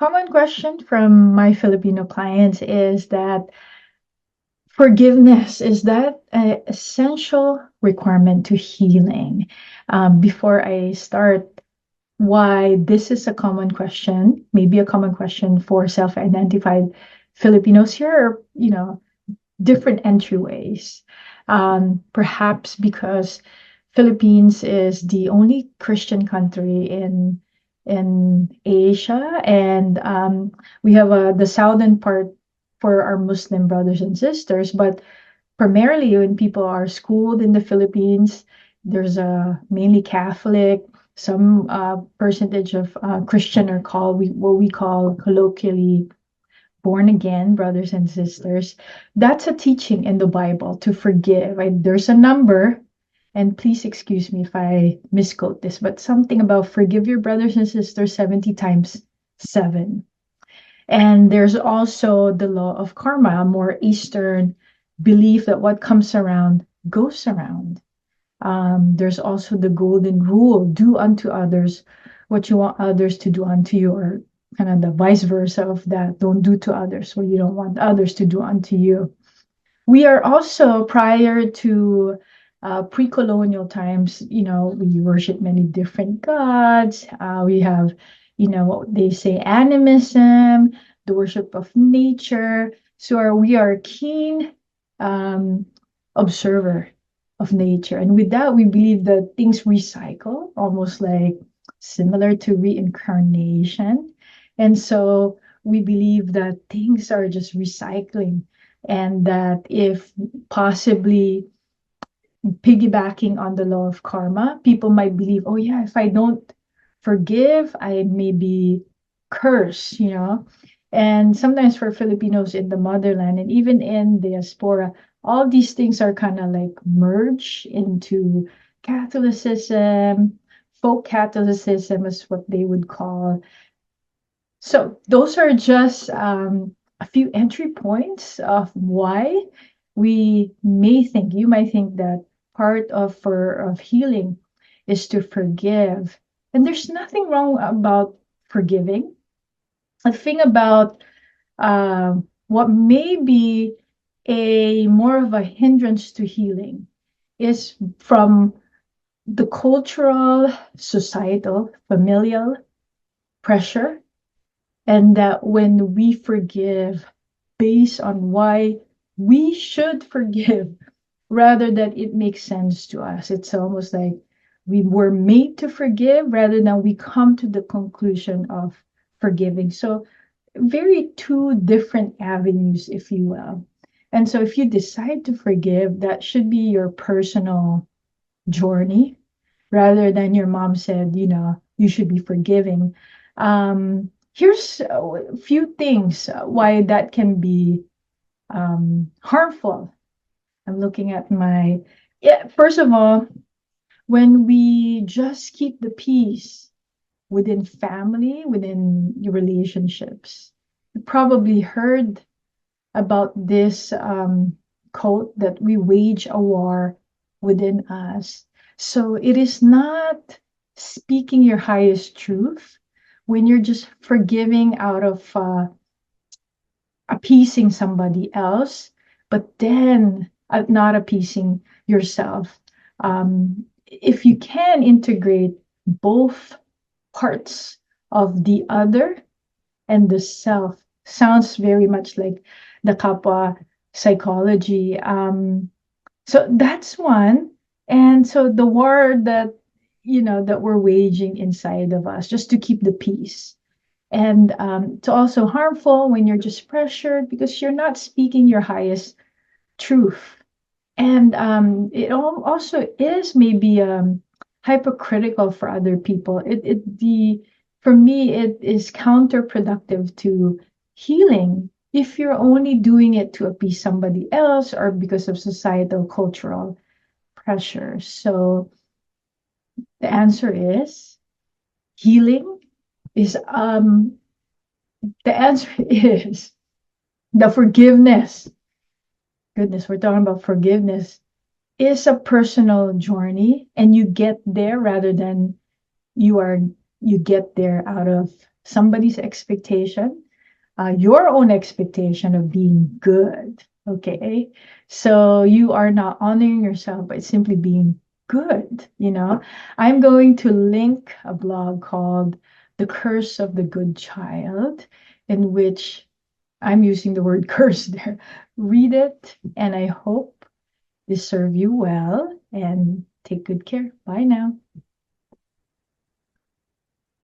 Common question from my Filipino clients is that forgiveness, is that an essential requirement to healing? Before I start, why this is a common question, maybe a common question for self-identified Filipinos, here are, different entryways. Perhaps because Philippines is the only Christian country in Asia, and we have the southern part for our Muslim brothers and sisters. But primarily, when people are schooled in the Philippines, there's a mainly Catholic, some percentage of Christian, are called what we call colloquially born again brothers and sisters. That's a teaching in the Bible to forgive. There's a number, and please excuse me if I misquote this, but something about forgive your brothers and sisters 70 times 7. And there's also the law of karma, a more Eastern belief that what comes around goes around. There's also the golden rule, do unto others what you want others to do unto you, or kind of the vice versa of that. Don't do to others what you don't want others to do unto you. We are also, prior to pre-colonial times, we worship many different gods. We have, what they say, animism, the worship of nature. So we are keen observer of nature. And with that, we believe that things recycle, almost like similar to reincarnation. And so we believe that things are just recycling, and that if possibly piggybacking on the law of karma, people might believe, oh yeah, if I don't forgive, I may be cursed. And sometimes for Filipinos in the motherland and even in diaspora, all these things are kind of like merged into Catholicism, folk Catholicism is what they would call. So those are just a few entry points of why you might think that part of healing is to forgive. And there's nothing wrong about forgiving. The thing about what may be a more of a hindrance to healing is from the cultural, societal, familial pressure, and that when we forgive based on why we should forgive rather than it makes sense to us, it's almost like we were made to forgive rather than we come to the conclusion of forgiving. So very two different avenues, if you will. And so if you decide to forgive, that should be your personal journey rather than your mom said, you should be forgiving. Here's a few things why that can be harmful. I'm looking at first of all, when we just keep the peace within family, within your relationships, you probably heard about this quote that we wage a war within us. So it is not speaking your highest truth when you're just forgiving out of appeasing somebody else, but then not appeasing yourself. If you can integrate both parts of the other and the self, sounds very much like the kapwa psychology. So that's one. And so the war that we're waging inside of us just to keep the peace. And it's also harmful when you're just pressured because you're not speaking your highest truth. And it also is maybe hypocritical for other people. For me, it is counterproductive to healing if you're only doing it to appease somebody else or because of societal cultural pressure. So the answer is healing is the answer is the forgiveness. Goodness, we're talking about forgiveness is a personal journey, and you get there rather than you get there out of somebody's expectation, your own expectation of being good. Okay. So you are not honoring yourself by simply being good. I'm going to link a blog called The Curse of the Good Child, in which I'm using the word curse there. Read it, and I hope this serve you well, and take good care. Bye now.